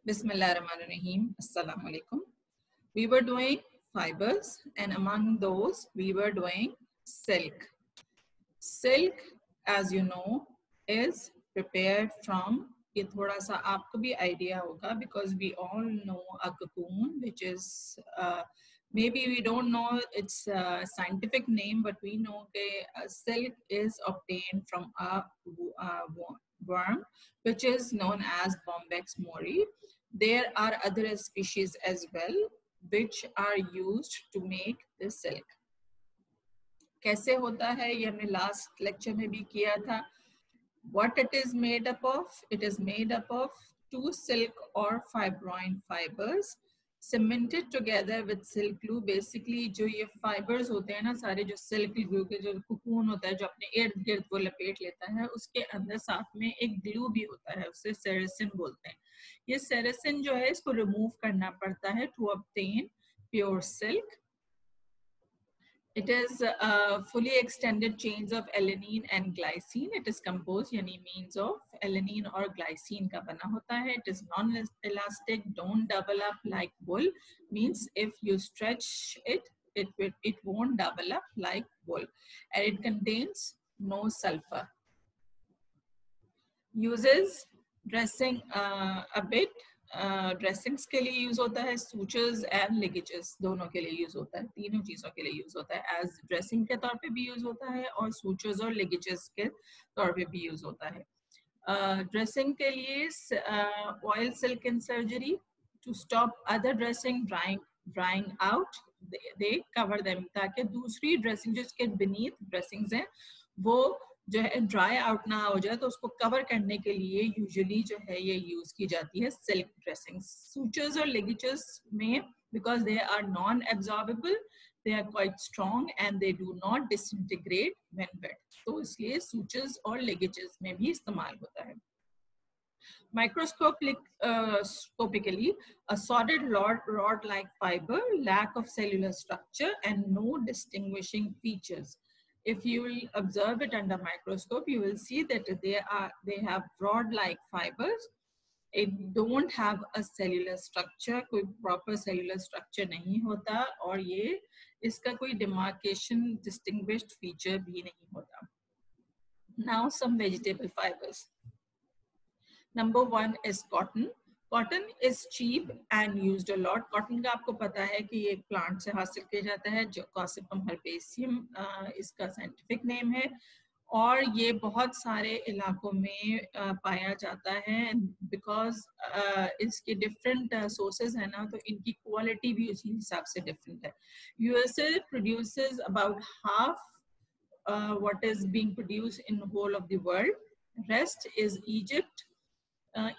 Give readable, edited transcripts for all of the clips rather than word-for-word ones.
Bismillahirrahmanirrahim. Assalamu alaikum. We were doing fibers, and among those, we were doing silk. Silk, as you know, is prepared from, ये थोड़ा सा आपको भी idea होगा, because we all know a cocoon, which is maybe we don't know its scientific name, but we know that silk is obtained from a worm, which is known as Bombyx mori. There are other species as well, which are used to make this silk. कैसे होता है ये हमने last lecture में भी किया था. What it is made up of? It is made up of 2 silk or fibroin fibers cemented together with silk glue. Basically जो ये fibers होते हैं ना सारे, जो silk glue के जो cocoon होता है जो अपने इर्द गिर्द वो लपेट लेता है, उसके अंदर साथ में एक glue भी होता है, उसे sericin बोलते हैं. ये sericin जो है इसको remove करना पड़ता है to obtain pure silk. It is fully extended chains of alanine and glycine. It is composed यानी means of alanine और glycine का बना होता है. It is non-elastic, don't double up like wool. Means if you stretch it, it won't double up like wool. And it contains no sulfur. Uses dressing a bit. Dressings के लिए use होता है, sutures and लिगेजेस दोनों के लिए use होता है, तीनों चीजों के लिए यूज होता है. एज ड्रेसिंग के तौर पे भी यूज होता है और सूचर्स और लिगेजेस के तौर पे भी यूज होता है. ड्रेसिंग के लिए oil silk in surgery to stop other dressing drying out, they cover them, ताकि दूसरी ड्रेसिंग जिसके बीनीथ ड्रेसिंग्स हैं वो जो है ड्राई आउट ना हो जाए, तो उसको कवर करने के लिए यूजुअली जो है ये यूज की जाती है सिल्क ड्रेसिंग. सूचर्स और लिगेजेस में because they are non absorbable, they are quite strong and they do not disintegrate when wet, तो इसलिए सूचर्स और लिगेजेस में भी इस्तेमाल होता है. Microscopically, a solid rod-like fiber, lack of cellular structure and no distinguishing features. If you will observe it under microscope, you will see that they have rod-like fibers. It don't have a cellular structure, कोई proper cellular structure नहीं होता, और ये इसका कोई demarcation distinguished feature भी नहीं होता. Now some vegetable fibers. Number 1 is cotton. Cotton is cheap and used a lot. Cotton का आपको पता है कि ये प्लांट से हासिल किया जाता है, जो गॉसिपम हर्बेसियम इसका साइंटिफिक नेम है, और ये बहुत सारे इलाकों में पाया जाता है. बिकॉज इसके डिफरेंट सोर्सेज है ना, तो इनकी क्वालिटी भी उसी हिसाब से डिफरेंट है. USA produces about half what is being produced in the whole of the world. Rest is Egypt.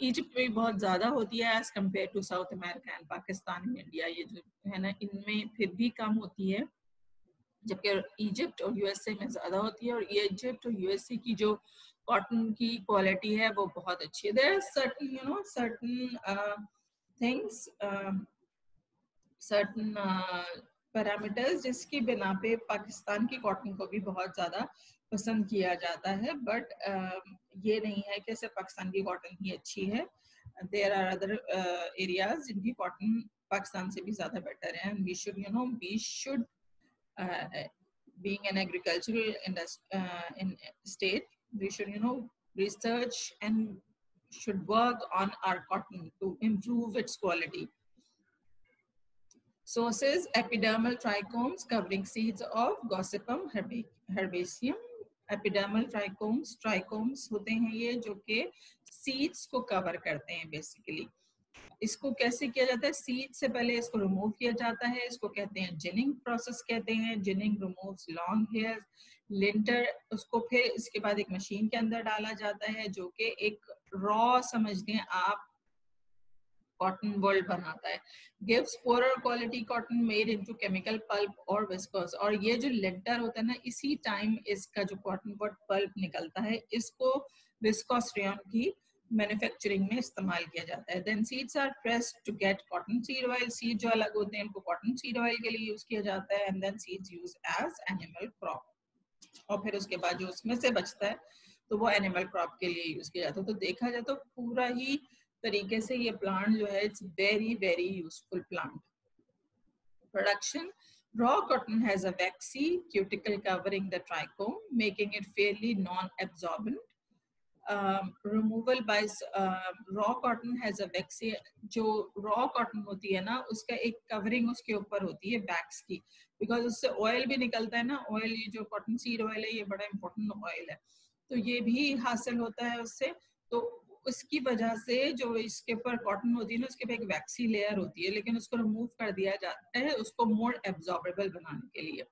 Egypt में बहुत ज़्यादा होती है as compared to South America and Pakistan and India. ये जो है ना, इनमें फिर भी कम होती है, जबकि इजिप्ट और यूएसए में ज़्यादा होती है. और इजिप्ट और यूएसए की जो कॉटन की क्वालिटी है वो बहुत अच्छी है. There are certain certain things, certain parameters जिसकी बिना पे पाकिस्तान की कॉटन को भी बहुत ज़्यादा पसंद किया जाता है, बट ये नहीं है कि सिर्फ पाकिस्तान की कॉटन ही अच्छी है. देयर आर अदर एरियाज जिनकी कॉटन पाकिस्तान से भी ज़्यादा बेटर है. We should being an agricultural state, we should research and should work on our cotton to improve its quality. Sources: epidermal trichomes covering seeds of Gossypum herbaceum. Epidermal trichomes होते हैं ये, जो कि seeds को cover करते हैं. Basically इसको कैसे किया जाता है, सीड से पहले इसको रिमूव किया जाता है, इसको कहते हैं जिनिंग प्रोसेस कहते हैं. Ginning removes long hair linter. उसको फिर इसके बाद एक मशीन के अंदर डाला जाता है, जो कि एक रॉ समझ लें आप कॉटन वर्ल्ड बनाता है. Gives poorer quality cotton made into chemical pulp और विस्कोस. और ये जो लिंटर होता है ना, इसी टाइम इसका जो कॉटन वर्ड पल्प निकलता है, इसको विस्कोस रेयन की मैन्युफैक्चरिंग में इस्तेमाल किया जाता है. Then seeds are pressed to get cotton seed oil. Seed जो अलग होते हैं उनको कॉटन सीड ऑयल के लिए यूज किया जाता है. And then seeds use as animal crop. और फिर उसके बाद जो उसमें से बचता है तो वो एनिमल क्रॉप के लिए यूज किया जाता है. तो देखा जाए तो पूरा ही तरीके से ये प्लांट जो है it's very very useful plant. Production. Raw cotton has a waxy cuticle covering the trichome, making it fairly non-absorbent. Removal by raw cotton has a waxy. जो raw cotton होती है ना, उसका एक covering उसके ऊपर होती है wax की, because उससे oil भी निकलता है ना. oil, ये जो cotton seed oil है, ये बड़ा important oil है, तो ये भी हासिल होता है उससे. तो उसकी वजह से जो इसके ऊपर कॉटन होती है ना, उसके ऊपर एक वैक्सी लेयर होती है, लेकिन उसको रिमूव कर दिया जाता है उसको मोर एब्जॉर्बेबल बनाने के लिए.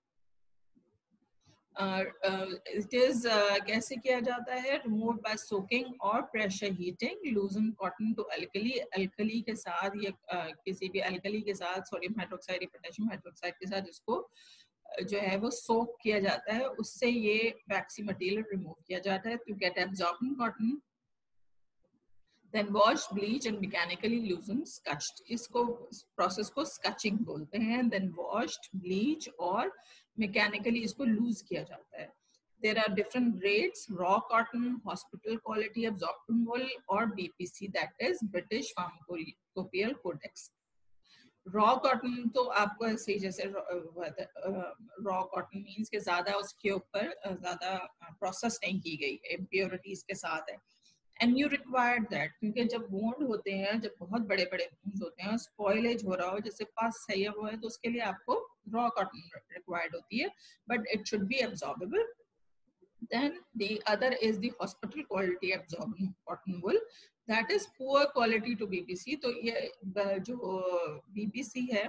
इट इज कैसे किया जाता है? रिमूव बाय सोकिंग और pressure heating. Loosen cotton to alkali. Alkali के साथ या किसी भी अल्कली के साथ, सोडियम हाइड्रोक्साइड या पोटेशियम हाइड्रोक्साइड के साथ इसको जो है वो सोक किया जाता है, उससे ये वैक्सी मटेरियल रिमूव किया जाता है to get absorbing cotton. Then washed, bleach and mechanically loosened, scotched. इसको प्रोसेस को स्कचिंग बोलते हैं. Then washed, bleach और mechanically इसको लूज किया जाता है. There are different grades: raw cotton, hospital quality absorbent wool और BPC, that is British Pharmacopoeial Codex. Raw cotton तो आपको ऐसे ही, जैसे रॉ कॉटन मीन्स के ज्यादा उसके ऊपर ज्यादा प्रोसेस नहीं की गई है, इम्प्योरिटीज के साथ है. एंड यू रिक्वायर्ड दैट, क्योंकि जब वोंड होते हैं, जब बहुत बड़े बड़े वोंड होते हैं, स्पॉइलेज हो रहा हो, जैसे पास सही हुआ है, तो उसके लिए आपको रॉ कॉटन रिक्वायर्ड होती है, but it should be absorbable. Then the other is the hospital quality absorbent cotton wool, that is poor quality to BPC. तो ये जो BPC है,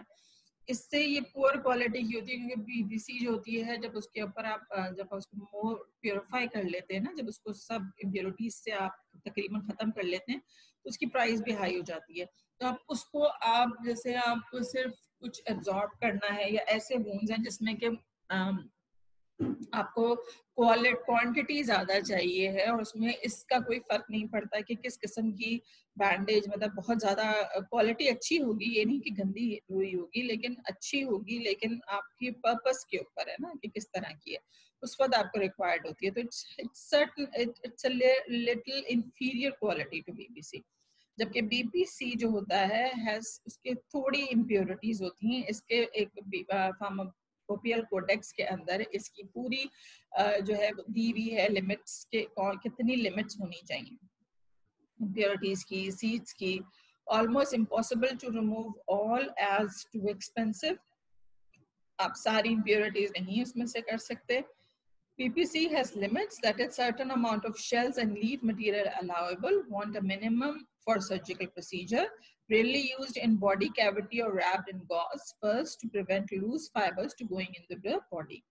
इससे ये पुअर क्वालिटी की होती है, क्योंकि बीपीसी जो होती है, जब उसके ऊपर आप जब उसको मोर प्योरीफाई कर लेते हैं ना, जब उसको सब इम्प्योरिटीज से आप तकरीबन खत्म कर लेते हैं, तो उसकी प्राइस भी हाई हो जाती है. तो आप उसको आप जैसे आपको सिर्फ कुछ एब्जॉर्ब करना है, या ऐसे वूंड्स हैं जिसमें कि आपको क्वांटिटी ज्यादा चाहिए है, और उसमें इसका कोई फर्क नहीं पड़ता कि किस किस्म की बैंडेज, मतलब बहुत ज्यादा क्वालिटी अच्छी होगी, ये नहीं कि गंदी हुई होगी, लेकिन अच्छी होगी, लेकिन आपकी पर्पस के ऊपर है ना कि किस तरह की है, उस वक्त आपको रिक्वायर्ड होती है. तो it's a little inferior quality to BPC. जबकि बीपीसी जो होता है उसके थोड़ी इम्प्योरिटीज होती हैं. इसके एक फार्माकोपियल कोडेक्स के अंदर इसकी पूरी जो है दी हुई है लिमिट्स के, कितनी लिमिट्स होनी चाहिए इम्प्योरिटीज की, सीड्स की. Almost impossible to remove all as too expensive. आप सारी इम्प्योरिटीज नहीं उसमें से कर सकते. PPC has limits, that is certain amount of shells and leaf material allowable, want a minimum for surgical procedure, rarely used in body cavity or wrapped in gauze first to prevent loose fibers to going into the body.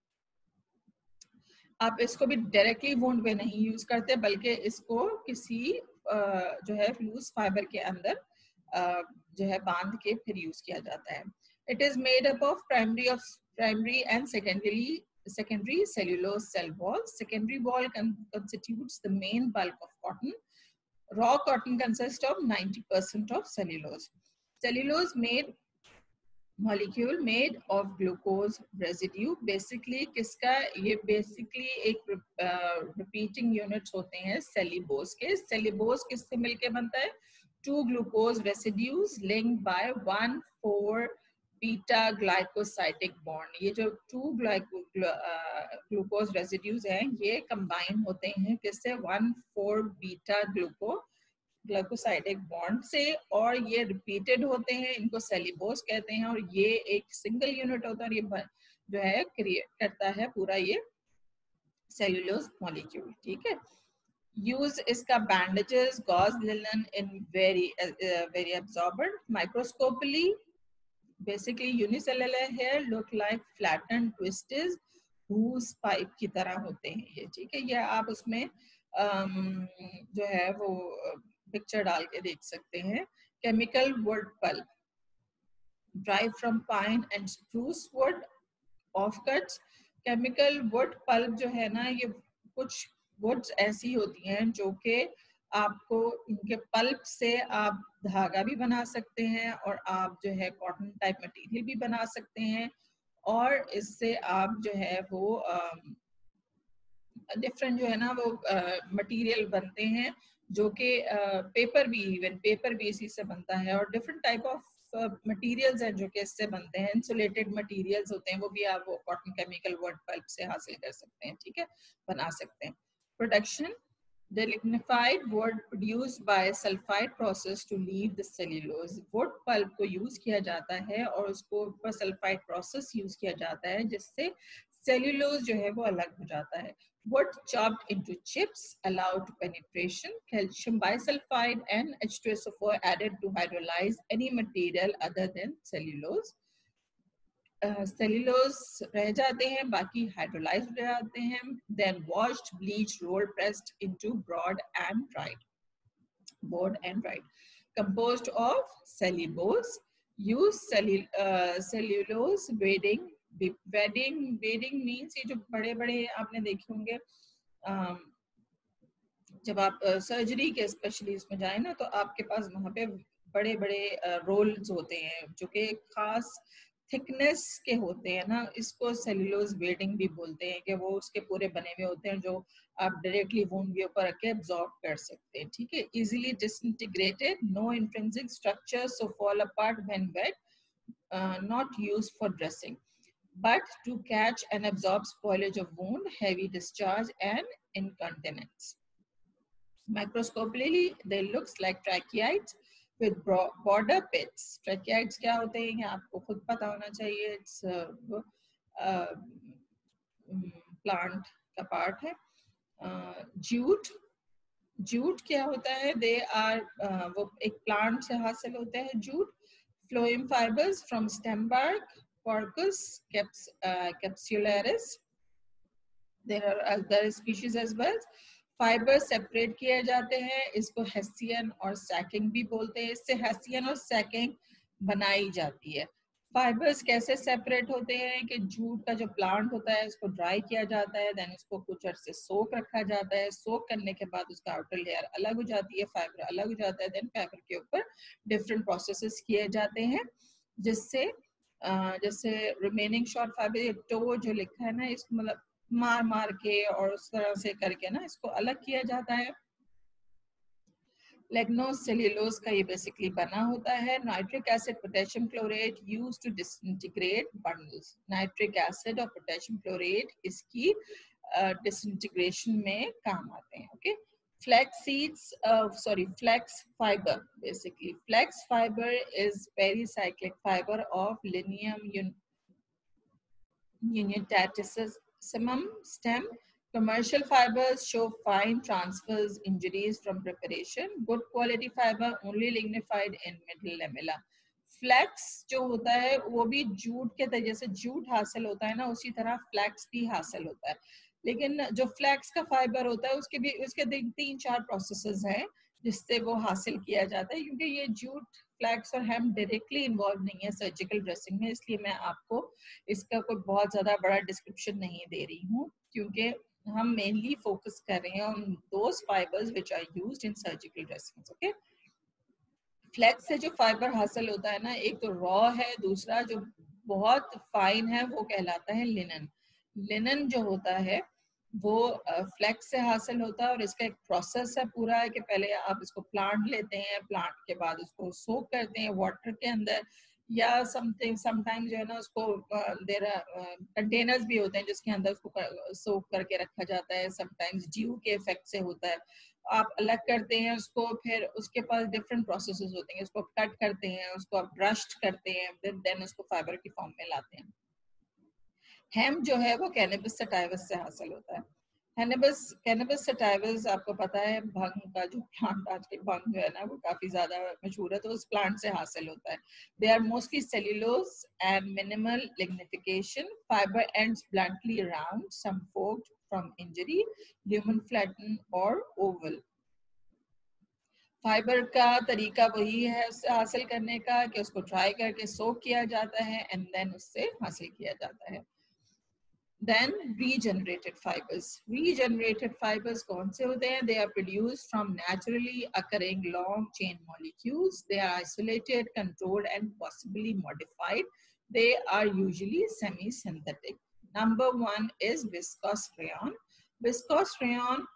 आप इसको भी directly wound पे नहीं use करते, बल्कि इसको किसी जो है लूज फाइबर के अंदर जो है बांध के फिर यूज किया जाता है. It is made up of primary and secondary cellulose cell wall. Secondary wall constitutes the main bulk of cotton. Raw cotton consists of 90% of cellulose. Cellulose molecule made of glucose residue. Basically किसका ये basically एक repeating units होते हैं cellulose के. Cellulose किससे मिलके बनता है? 2 glucose residues linked by 1,4 beta ग्लाइकोसाइटिक bond. ये जो 2 ग्लूकोज रेसिड्यूज हैं, ये कंबाइन होते हैं किससे? 1,4 बीटा ग्लाइकोसाइटिक बॉन्ड से, और ये रिपीटेड होते हैं, इनको सेल्यूलोज कहते हैं, और ये एक सिंगल यूनिट होता है, और ये जो है क्रिएट करता है पूरा ये सेल्यूलोज मॉलिक्यूल. ठीक है. यूज इसका bandages, gauze, linen in very absorbent. Microscopically basically unicellular hair look like flattened twisted whose pipe की तरह होते हैं ये. ठीक है. ये आप उसमें जो है वो पिक्चर डाल के देख सकते हैं. Chemical wood pulp derived from pine and spruce wood. Offcuts. Chemical wood pulp जो है ना, ये कुछ वुड्स ऐसी होती हैं जो कि आपको इनके पल्प से आप धागा भी बना सकते हैं, और आप जो है कॉटन टाइप मटेरियल भी बना सकते हैं, और इससे आप जो है वो डिफरेंट जो है ना वो मटेरियल बनते हैं, जो कि पेपर भी, इवन पेपर भी इसी से बनता है, और डिफरेंट टाइप ऑफ मटेरियल्स हैं जो कि इससे बनते हैं। इंसुलेटेड मटेरियल्स होते हैं, वो भी आप वो कॉटन केमिकल वुड पल्प से हासिल कर सकते हैं, ठीक है, बना सकते हैं। Production, the lignified wood produced by sulfide process to leave the cellulose. wood pulp को यूज किया जाता है और उसको ऊपर सल्फाइड प्रोसेस यूज किया जाता है, जिससे सेल्यूलोज जो है वो अलग हो जाता है। wood chopped into chips allowed penetration, calcium bisulfide and H2SO4 added to hydrolyze any material other than cellulose. Cellulose रह जाते हैं, बाकी हाइड्रोलाइज हो जाते हैं, then washed, bleached, rolled, pressed into broad and dried, board and dried, composed of cellulose. Use cellulose wadding, wadding means ये जो बड़े बड़े आपने देखे होंगे, जब आप सर्जरी के स्पेशली इसमें जाए ना, तो आपके पास वहाँ पे बड़े बड़े रोल्स होते हैं जो कि खास थिकनेस के होते हैं ना, इसको सेल्यूलोज वेडिंग भी बोलते हैं, कि वो उसके पूरे बने हुए होते हैं जो आप डायरेक्टली वुंड के ऊपर रख के एब्जॉर्ब कर सकते हैं, ठीक है। Easily disintegrated, no intrinsic structure, so fall apart when wet, not used for dressing, but to catch and absorb spoilage of wound, heavy discharge and incontinence. Microscopically, they looks like tracheids with border pits. Tracheids क्या होते हैं ये आपको खुद पता होना चाहिए, it's plant का part है। jute, jute क्या होता है, they are वो एक plant से हासिल होते हैं jute. Phloem fibers from stem bark, Quercus capsularis. There are other species as well. Fibre separate किए जाते हैं, इसको हेसियन और सैकिंग भी बोलते हैं, इससे हेसियन और सैकिंग बनाई जाती है। फाइबर्स कैसे सेपरेट होते हैं कि जूट का जो प्लांट होता है उसको ड्राई किया जाता है, देन उसको कुछ अर्से सोक रखा जाता है, सोक करने के बाद उसका आउटर लेयर अलग हो जाती है, फाइबर अलग हो जाता है, देन फाइबर के ऊपर डिफरेंट प्रोसेसेस किए जाते हैं, जिससे जैसे रिमेनिंग शॉर्ट फाइबर, टो जो लिखा है ना, इसको मतलब मार मार के और उस तरह से करके ना इसको अलग किया जाता है। लेग्नोसेल्यूलोज का ये बेसिकली बना होता है। Nitric acid, potassium chlorate used to disintegrate bundles. Nitric acid और पोटेशियम क्लोरेट इसकी डिसइंटीग्रेशन में काम आते हैं, okay. Flax seeds, flax fiber, basically flax fiber is pericyclic fiber of Lineum unitatissimum stem. Commercial fibers show fine transverse injuries from preparation. Good quality fiber only lignified in middle lamella. Flax जो होता है वो भी jute के तरीके से jute हासिल होता है ना, उसी तरह फ्लैक्स भी हासिल होता है, लेकिन जो फ्लैक्स का फाइबर होता है उसके भी उसके 3-4 प्रोसेसेस हैं जिससे वो हासिल किया जाता है, क्योंकि ये जूट, फ्लैक्स और हेम डायरेक्टली इन्वॉल्व नहीं है सर्जिकल ड्रेसिंग में, इसलिए मैं आपको इसका कोई बहुत ज्यादा बड़ा डिस्क्रिप्शन नहीं दे रही हूँ, क्योंकि हम मेनली फोकस कर रहे हैं on those fibres which are used in surgical dressings, okay. Flax से जो फाइबर हासिल होता है ना, एक तो रॉ है, दूसरा जो बहुत फाइन है वो कहलाता है लिनन। लिनन जो होता है वो फ्लैक्स से हासिल होता है, और इसका एक प्रोसेस है पूरा है कि पहले आप इसको प्लांट लेते हैं, प्लांट के बाद उसको सोक करते हैं वाटर के अंदर, या समटाइम जो है ना उसको देर कंटेनर्स भी होते हैं जिसके अंदर उसको सोक करके रखा जाता है, समटाइम्स ड्यू के इफेक्ट से होता है, आप अलग करते हैं उसको, फिर उसके पास डिफरेंट प्रोसेसेस होते हैं, उसको कट करते हैं, उसको आप ब्रश करते हैं, देन उसको फाइबर की फॉर्म में लाते हैं। हेम जो है वो कैनबिस सटाइवस से हासिल होता है। कैनबिस सटाइवस आपको पता है भंग का जो प्लांट, आज के भंग जो है ना वो काफी ज्यादा मशहूर है, तो उस प्लांट से हासिल होता है। They are mostly cellulose and minimal lignification, fibre ends bluntly round, some forked from injury, lumen flatten और ओवल। फाइबर का तरीका वही है उससे हासिल करने का कि उसको ड्राई करके सोक किया जाता है एंड देन उससे हासिल किया जाता है। Then regenerated fibers. Regenerated fibers कौन से होते हैं? They are produced from naturally occurring long chain molecules. They are isolated, controlled, and possibly modified. They are usually semi-synthetic. Number one is viscose rayon. Viscose rayon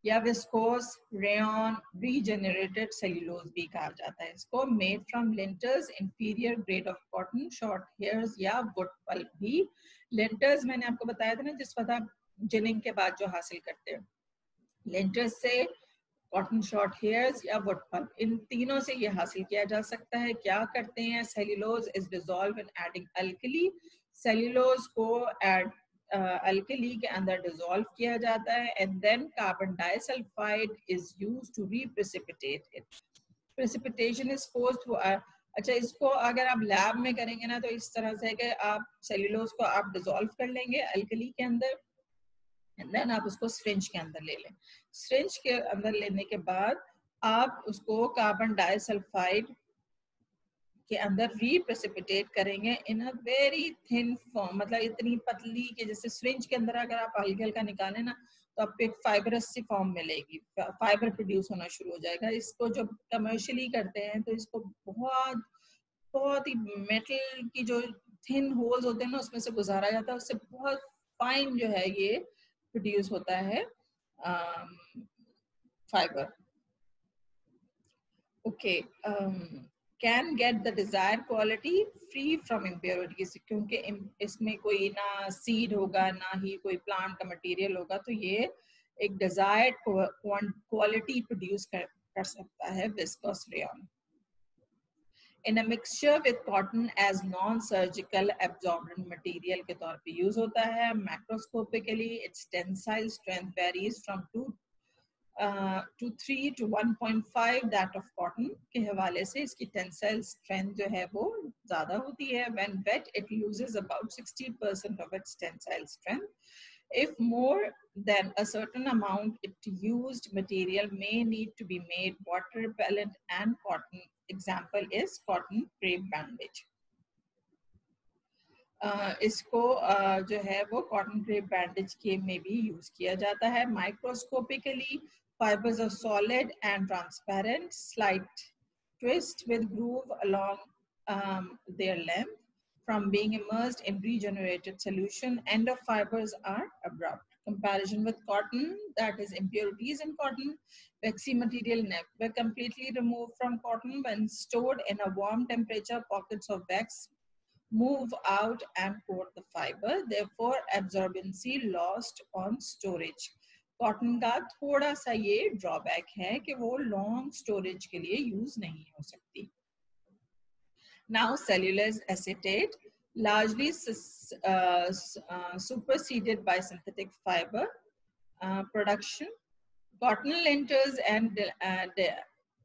या viscous rayon regenerated cellulose भी कहा जाता है इसको। Made from Lintner's inferior grade of cotton short hairs या wood pulp भी। Lintner's मैंने आपको बताया था ना, जिस वक्त आप जिनिंग के बाद जो हासिल करते हैं, लिंटर्स से कॉटन शॉर्ट हेयर्स या वुड पल्प, इन तीनों से ये हासिल किया जा सकता है। क्या करते हैं, cellulose is dissolve in adding alkali, cellulose को एड अल्कली के अंदर डिसॉल्व किया जाता है and then carbon disulphide is used to reprecipitate it. Precipitation is forced through. अच्छा, इसको अगर आप लैब में करेंगे ना तो इस तरह से कि आप सेल्यूलोज को आप डिसॉल्व कर लेंगे अल्कली के अंदर एंड देन आप उसको सिरिंज के अंदर ले लें। सिरिंज के अंदर लेने के बाद आप उसको कार्बन डाइसल्फाइड के अंदर रीप्रेसिपिटेट करेंगे इन अ वेरी थिन फॉर्म, मतलब इतनी पतली कि जैसे सिरिंज के अंदर अगर आप हल्का हल्का निकालें ना तो आपको एक फाइबरस सी फॉर्म मिलेगी, फाइबर प्रोड्यूस होना शुरू हो जाएगा। इसको जब कमर्शियली करते हैं तो इसको बहुत बहुत ही मेटल की जो थिन होल्स होते हैं ना उसमें से गुजारा जाता है, उससे बहुत फाइन जो है ये प्रोड्यूस होता है fibre. Okay, can get the desire quality free from impurities, क्योंकि इसमें कोई ना सीड होगा ना ही कोई प्लांट का मटेरियल होगा, तो ये एक डिजायर्ड क्वालिटी प्रोड्यूस कर सकता है viscose rayon. In a mixture with cotton as non surgical absorbent material के तौर पे यूज होता है। Macroscopically its tensile strength varies from 2 to 3 to 1.5 that of cotton के हवाले से इसकी टेंसाइल स्ट्रेंथ जो है वो ज्यादा होती है। When wet it loses about 60% of its tensile strength. If more than a certain amount, it used material may need to be made water repellent and cotton. Example is cotton crepe bandage. इसको जो है वो cotton crepe bandage के में भी use किया जाता है। Microscopically fibers are solid and transparent, slight twist with groove along their length. From being immersed in regenerated solution, end of fibers are abrupt. Comparison with cotton, that is impurities in cotton. Waxy material never completely removed from cotton. When stored in a warm temperature, pockets of wax move out and coat the fiber. Therefore, absorbency lost on storage. Cotton का थोड़ा सा ये drawback है कि वो long storage के लिए use नहीं हो सकती। Now cellulose acetate largely superseded by synthetic fiber production. Cotton linters and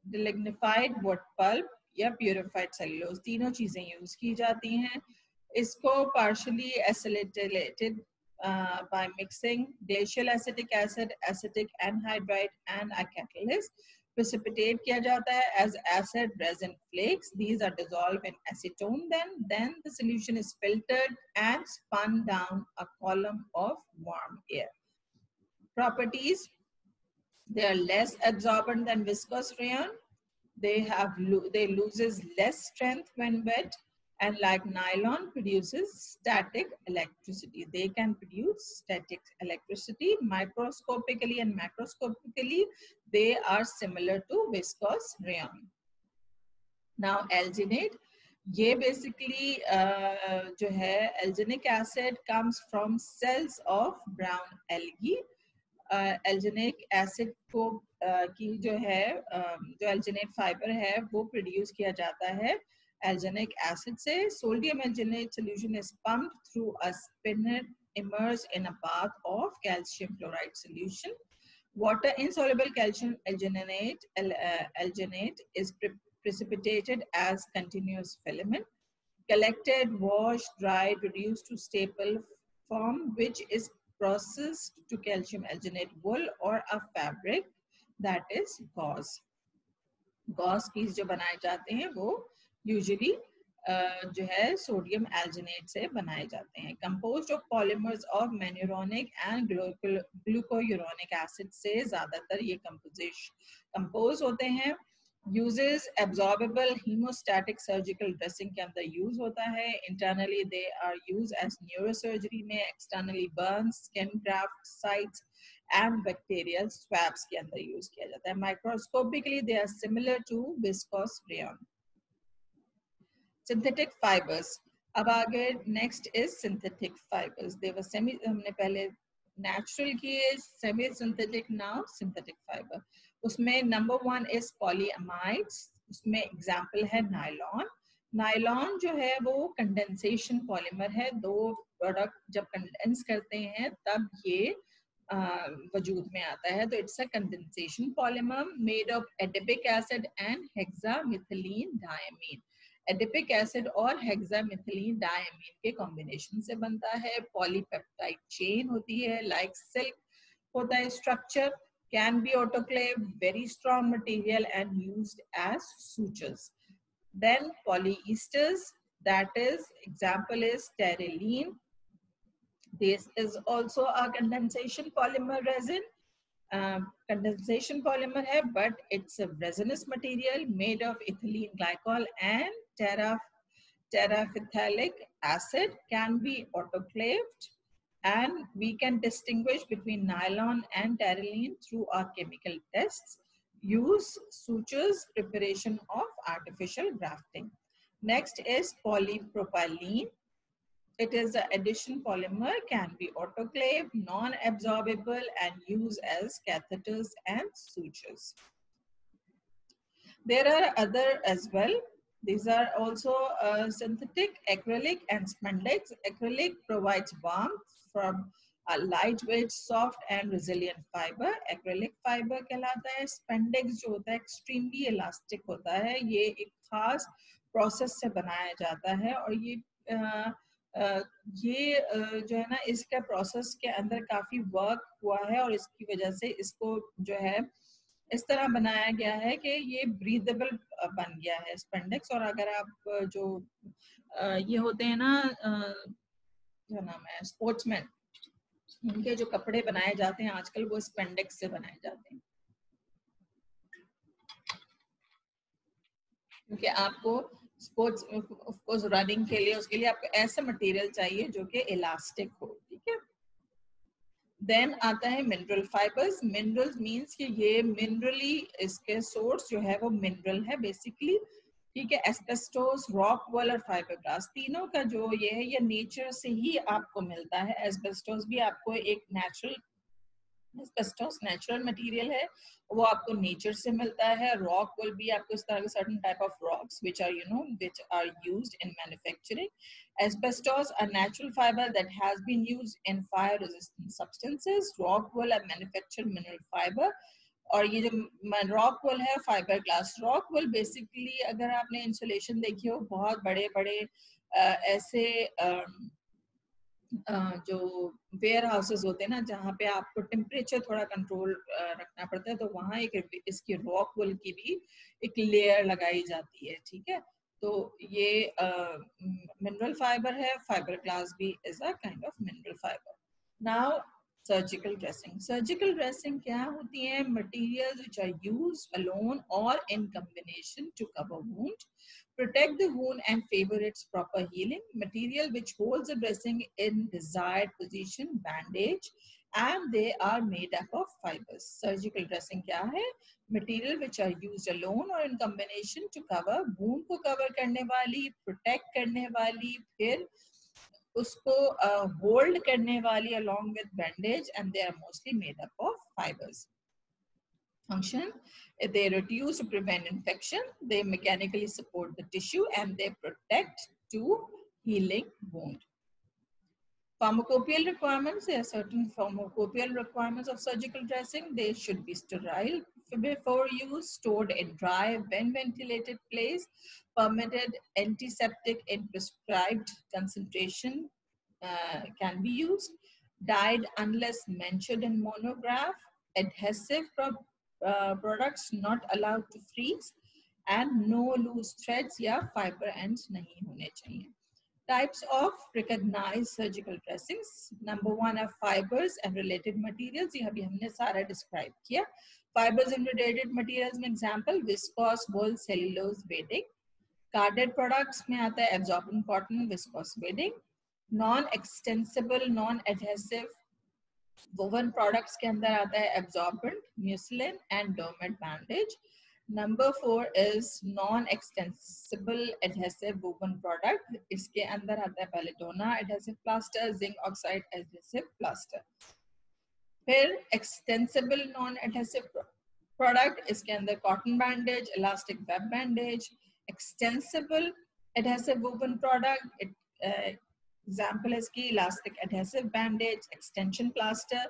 delignified wood pulp या purified cellulose तीनों चीजें यूज की जाती हैं। इसको partially acetylated by mixing glacial acetic acid, acetic anhydride and a catalyst. Precipitate किया जाता है as acid resin flakes. These are dissolved in acetone. Then the solution is filtered and spun down a column of warm air. Properties: they are less absorbent than viscose rayon. They loses less strength when wet, and like nylon produces static electricity. They can produce static electricity. Microscopically and macroscopically, they are similar to viscose rayon. Now alginate, ये basically जो है alginic acid comes from cells of brown algae. Alginic acid को की जो है जो alginate fibre है वो प्रोड्यूस किया जाता है एल्जिनिक एसिड से। Sodium alginate solution is pumped through a spinner immersed in a bath of calcium chloride solution. Water insoluble calcium alginate is precipitated as continuous filament, collected, washed, dried, reduced to staple form, which is processed to calcium alginate wool or a fabric, that is gauze. Gauze piece जो बनाए जाते हैं वो usually जो है sodium alginate से बनाए जाते हैं। Composed of polymers of mannuronic and glucuronic acid से ज्यादातर ये कंपोज होते हैं। Uses absorbable haemostatic surgical dressing के अंदर यूज होता है। Internally they are use as neurosurgery में, externally burn, skin graft sites and bacterial swabs के अंदर यूज किया जाता है. Microscopically they are similar to viscose rayon. Synthetic fibres. अब आगे next is synthetic fibres. They were semi, हमने पहले नेचुरल किए, semi synthetic, now synthetic fibre. उसमें नंबर 1 इज पॉलीअमाइड्स. उसमें एग्जांपल है नायलॉन. नायलॉन जो है वो कंडेंसेशन पॉलीमर है. दो प्रोडक्ट जब कंडेंस करते हैं तब ये वजूद में आता है. तो it's a condensation polymer made of adipic acid and हेक्सामिथिलीन diamine. Adipic acid और हेक्सामिथिलीन डायमीन के कॉम्बिनेशन से बनता है. पॉलीपेप्टाइड चेन होती है, लाइक सिल्क होता है structure. Can be autoclave, very strong material and used as sutures. Then polyesters, that is example is terylene. This is also a condensation polymer resin. Condensation polymer hai, but it's a resinous material made of ethylene glycol and terephthalic acid. Can be autoclaved, and we can distinguish between nylon and terylene through our chemical tests. Use sutures, preparation of artificial grafting. Next is polypropylene. It is an addition polymer, can be autoclaved, non-absorbable, and used as catheters and sutures. There are other as well. These are also synthetic, acrylic and spandex. Acrylic provides warmth from a lightweight, soft and resilient fiber. Acrylic fiber कहलाता है. Spandex जो होता है extremely elastic होता है. ये एक खास process से बनाया जाता है और ये जो है ना, इसका process के अंदर काफी work हुआ है और इसकी वजह से इसको जो है इस तरह बनाया गया है कि ये ब्रीदेबल बन गया है स्पेंडेक्स. और अगर आप जो ये होते हैं ना, जो नाम है स्पोर्ट्समैन, उनके जो कपड़े बनाए जाते हैं आजकल वो स्पेंडेक्स से बनाए जाते हैं. क्योंकि आपको स्पोर्ट्स ऑफ कोर्स रनिंग के लिए, उसके लिए आपको ऐसा मटेरियल चाहिए जो कि इलास्टिक हो. ठीक है. देन आता है मिनरल फाइबर्स. मिनरल्स मींस कि ये मिनरली, इसके सोर्स जो है वो मिनरल है बेसिकली. ठीक है. एस्बेस्टोस, रॉक वॉल और फाइबरग्लास, तीनों का जो ये है ये नेचर से ही आपको मिलता है. एस्बेस्टोस भी आपको एक नेचुरल, एस्बेस्टोस नेचुरल मटेरियल है, वो आपको नेचर से मिलता है. रॉक विल भी आपको इस तरह के certain type of rocks which are used in manufacturing. Asbestos, a natural fiber that has been used in fire resistant substances. Rock wool, a manufactured mineral fiber. और ये जो रॉक वुल है फाइबर ग्लास. रॉक वुल basically अगर आपने insulation देखी हो, बहुत बड़े बड़े ऐसे जो वेयर हाउसेस होते हैं ना, जहाँ पे आपको टेम्परेचर थोड़ा कंट्रोल रखना पड़ता है, तो वहाँ एक इसकी रॉक वुल की भी एक लेयर लगाई जाती है. ठीक है. तो ये मिनरल फाइबर है. फाइबर ग्लास भी is a kind of mineral fibre. Now surgical dressing. Surgical dressing क्या होती है? Materials which are used alone और in combination to cover wound, protect the wound and favor its proper healing. Material which holds the dressing in desired position, bandage, and they are made up of fibers. Surgical dressing क्या है? Material which are used alone or in combination to cover, wound को cover करने वाली, protect करने वाली, फिर उसको hold करने वाली along with bandage, and they are mostly made up of fibers. Function: they reduce to prevent infection, they mechanically support the tissue, and they protect to healing wound. Pharmacopoeial requirements. There are certain pharmacopoeial requirements of surgical dressing. They should be sterile before use, stored in dry, when ventilated place, permitted antiseptic in prescribed concentration can be used, dyed unless mentioned in monograph, adhesive products not allowed to freeze, and no loose threads या fiber ends नहीं होने चाहिए. Types of recognized surgical dressings. Number 1 are fibers and related materials. ये अभी हमने सारा describe किया. Fibers and related materials में example viscose, wool, cellulose, bedding. Carded products में आता है absorbent cotton, viscose bedding. Non-extensible, non-adhesive woven products के अंदर आता है absorbent, muslin and dermet bandage. Number 4 is non extensible adhesive woven product. इसके अंदर आता है belladonna adhesive plaster, zinc oxide adhesive plaster. फिर एक्सटेंसिबल नॉन एडहेसिव प्रोडक्ट, इसके अंदर cotton bandage, elastic web bandage. Extensible adhesive woven product, example is की elastic adhesive bandage, extension plaster,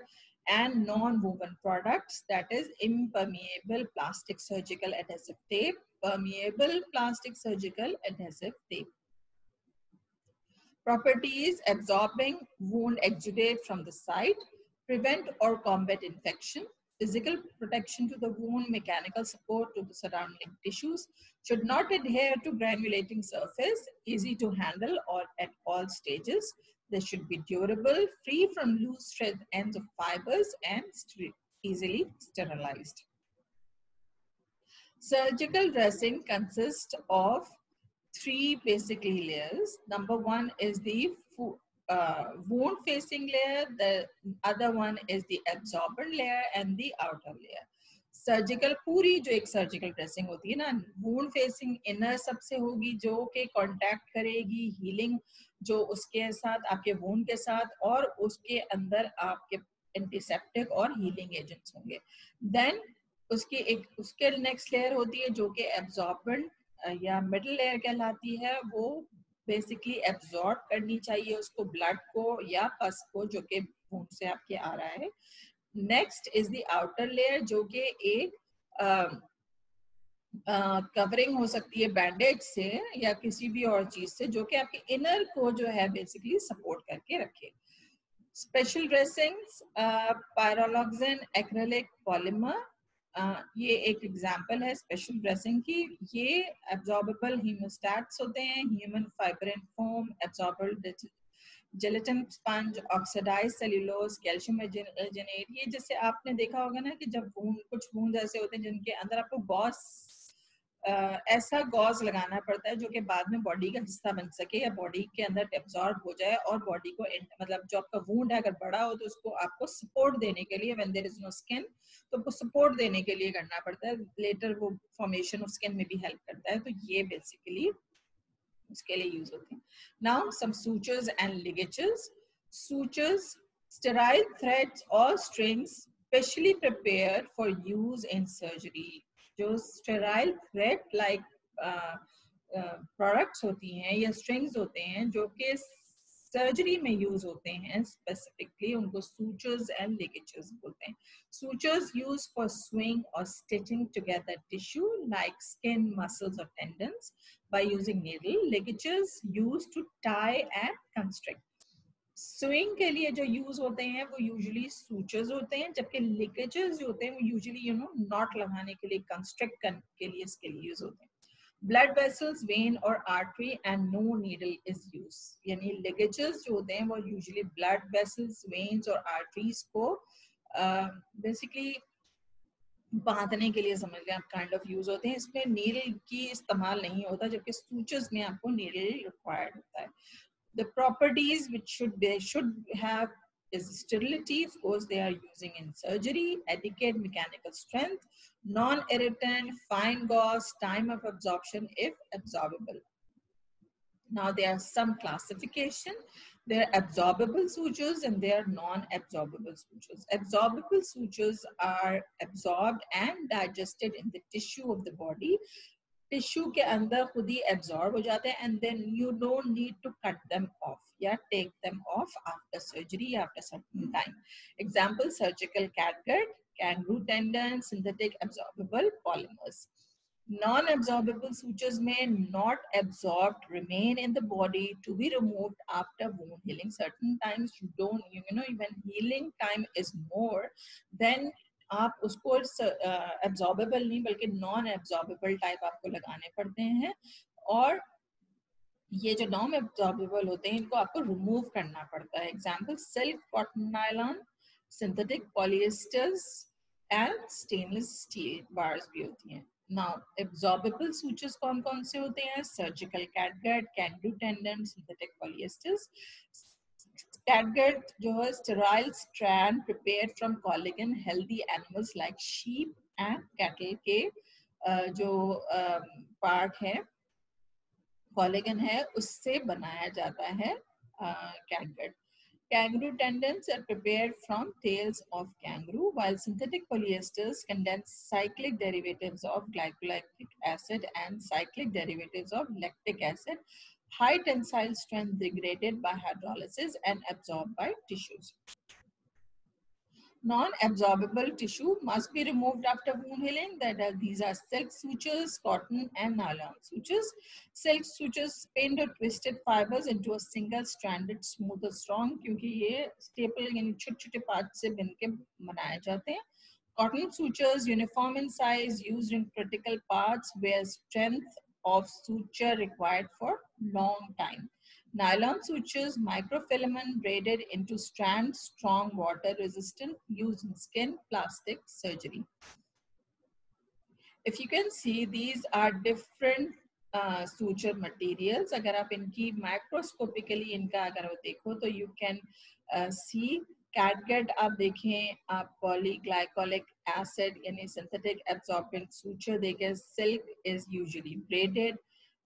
and non-woven products, that is impermeable plastic surgical adhesive tape, permeable plastic surgical adhesive tape. Properties: absorbing wound exudate from the site, prevent or combat infection, physical protection to the wound, mechanical support to the surrounding tissues, should not adhere to granulating surface, easy to handle or at all stages. They should be durable, free from loose thread ends of fibers, and easily sterilized. Surgical dressing consists of 3 basically layers. Number 1 is the wound facing layer, the other one is the absorbent layer and the outer layer. Surgical पूरी जो एक surgical dressing होती है ना, wound facing inner सबसे होगी जो कि कांटेक्ट करेगी हीलिंग जो उसके साथ आपके वूंड के साथ, और उसके अंदर आपके एंटीसेप्टिक और हीलिंग एजेंट्स होंगे. देन उसके नेक्स्ट लेयर होती है जो कि एब्जॉर्बेंट या मिडिल लेयर कहलाती है. वो बेसिकली एब्जॉर्ब करनी चाहिए उसको, ब्लड को या पस को जो कि वूंड से आपके आ रहा है. Next is the outer layer जो कि एक कवरिंग हो सकती है बैंडेज से या किसी भी और चीज से जो कि आपके इनर को जो है बेसिकली सपोर्ट करके रखे. स्पेशल ड्रेसिंग्स, पायरोलॉक्सिन एक्रेलिक पॉलीमर, ये एक एग्जांपल है स्पेशल ड्रेसिंग की. ये एब्जॉर्बेबल हीमोस्टैट्स होते हैं, human fibrin foam, absorbable gelatin sponge, oxidised cellulose, calcium alginate. ये जैसे आपने देखा होगा ना कि जब कुछ वूंड ऐसे होते हैं जिनके अंदर आपको गॉज ऐसा गॉज लगाना पड़ता है जो कि बाद में बॉडी का हिस्सा बन सके या बॉडी के अंदर एब्जॉर्ब हो जाए और बॉडी को मतलब जो आपका वूंड है अगर बड़ा हो तो उसको आपको सपोर्ट देने के लिए, when there is no skin, तो आपको सपोर्ट देने के लिए करना पड़ता है. लेटर वो फॉर्मेशन ऑफ स्किन में भी हेल्प करता है. तो ये बेसिकली उसके लिए यूज होते हैं. Now some sutures and ligatures. Sutures, sterile threads or strings specially prepared for use in surgery. जो स्टेराइल थ्रेड लाइक प्रोडक्ट्स होती हैं या स्ट्रिंग्स होते हैं जो कि सर्जरी में यूज होते हैं स्पेसिफिकली, उनको सूचर्स एंड लिगेचर्स बोलते हैं. सूचर्स यूज फॉर स्विंग और stitching together tissue like skin, muscles और tendons by using needle. Ligatures use to tie and construct. Swing के लिए जो यूज होते हैं वो यूजुअली सूचर्स होते हैं, जबकि लिगेचर्स जो होते हैं वो यूजुअली नॉट लगाने के लिए, कंस्ट्रक्ट करने के लिए इसके लिए यूज होते हैं. ब्लड वेसल्स, वेन और artery and no needle is use. यानी लिगेचर्स जो होते हैं वो यूजुअली ब्लड वेसल्स, वेन्स और आर्टरीज को बेसिकली बांधने के लिए समझ लें आप काइंड ऑफ यूज होते हैं. इसमें नीडल की इस्तेमाल नहीं होता, जबकि सूचर्स में आपको नीडल रिक्वायर्ड होता है. The properties which they should have is sterility, of course they are using in surgery, adequate mechanical strength, non-irritant, fine gauze, time of absorption if absorbable. Now there are some classification. There are absorbable sutures and there are non-absorbable sutures. Absorbable sutures are absorbed and digested in the tissue of the body. Tissue के अंदर खुद ही absorb हो जाते हैं and then you don't need to cut them off या take them off after surgery after certain time. Example surgical catgut, kangaroo tendon, synthetic absorbable polymers. Non-absorbable sutures may not absorbed remain in the body to be removed after wound healing. Certain times you don't, when healing time is more, then आप उसको absorbable नहीं बल्कि non absorbable type आपको लगाने पड़ते हैं. और ये जो नॉन एब्जॉर्बेबल होते हैं इनको आपको रिमूव करना पड़ता है. Example silk, cotton, nylon, synthetic polyesters and stainless steel bars भी होती हैं. नाउ एब्जॉर्बेबल सूचर्स कौन कौन से होते हैं? Surgical catgut, kangaroo tendon, synthetic polyesters. Catgut जो है sterile strand prepared from collagen healthy animals like sheep and cattle के जो पार्ट है collagen है उससे बनाया जाता है catgut. Kangaroo tendons are prepared from tails of kangaroo, while synthetic polyesters condense cyclic derivatives of glycolic acid and cyclic derivatives of lactic acid, high tensile strength degraded by hydrolysis and absorbed by tissues. Non-absorbable tissue must be removed after wound healing. These are silk sutures, cotton, and nylon sutures. Silk sutures pinned or twisted fibers into a single stranded smooth or strong क्योंकि ये staple यानी छोटे-छोटे parts से बन के बनाए जाते हैं. Cotton sutures uniform in size used in critical parts where strength of suture required for long time. Nylon sutures, microfilament braided into strands, strong, water resistant, used in skin, plastic surgery. If you can see, these are different suture materials. अगर आप इनकी microscopically इनका अगर आप देखो तो you can see catgut. आप देखें आप polyglycolic acid यानी synthetic absorbent suture देखें. Silk is usually braided.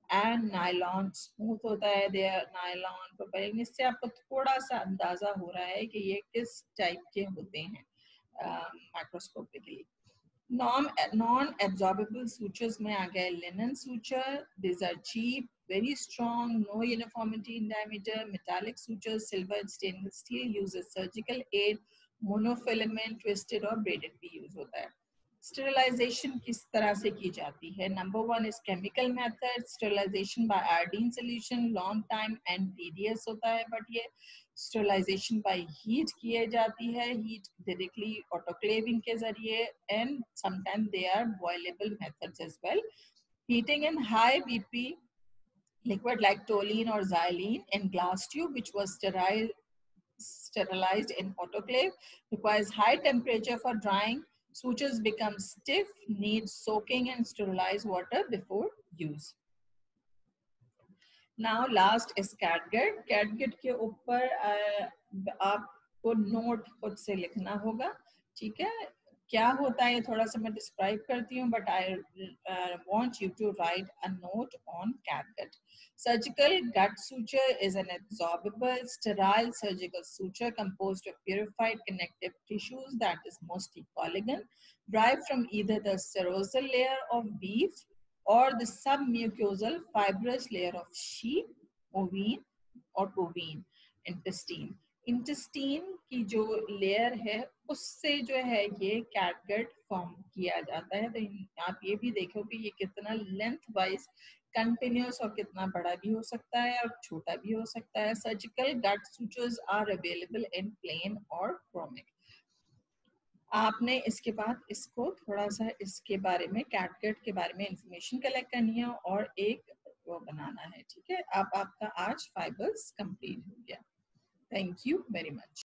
And nylon smooth होता है. There nylon propelling. इससे आपको थोड़ा सा अंदाजा हो रहा है कि ये किस टाइप के होते हैं माइक्रोस्कोपिकली. नॉन एब्जॉर्बेबल सूचर्स में आ गए linen suture. These are cheap, very strong, no uniformity in diameter. Metallic suture, silver, stainless steel, use surgical aid. Monofilament, twisted और ब्रेडेड भी यूज होता है. स्टेरिलाइजेशन किस तरह से की जाती है? Number 1 is chemical method. Sterilisation by iodine solution long time and tedious होता है, बट ये स्टेरिलाइजेशन बाय हीट किए जाती है. हीट डायरेक्टली ऑटोक्लेविंग के जरिए and sometime they are boilable methods as well. Heating in high BP liquid like toluene or xylene in glass tube which was sterilized in autoclave, requires high temperature for drying. Sutures become stiff, need soaking and sterilized water before use. Now last is catgut. Catgut के ऊपर आपको note खुद से लिखना होगा. ठीक है, क्या होता है थोड़ा सा मैं डिस्क्राइब करती हूँ, but I want you to write a note on catgut. Surgical gut suture is an absorbable, sterile surgical suture composed of purified connective tissues that is mostly collagen, derived from either the serosal layer of beef or the submucosal fibrous layer of sheep, ovine or bovine intestine. Intestine की जो layer है उससे जो है ये catgut form किया जाता है. तो आप ये भी देखो कि ये कितना लेंथ वाइज कंटिन्यूस और कितना बड़ा भी हो सकता है और छोटा भी हो सकता है. Surgical gut sutures are available in plain और क्रोमिक. आपने इसके बाद इसको थोड़ा सा इसके बारे में कैटगट के बारे में इंफॉर्मेशन कलेक्ट करनी है और एक वो बनाना है. ठीक है, अब आपका आज फाइबर्स कंप्लीट हो गया. Thank you very much.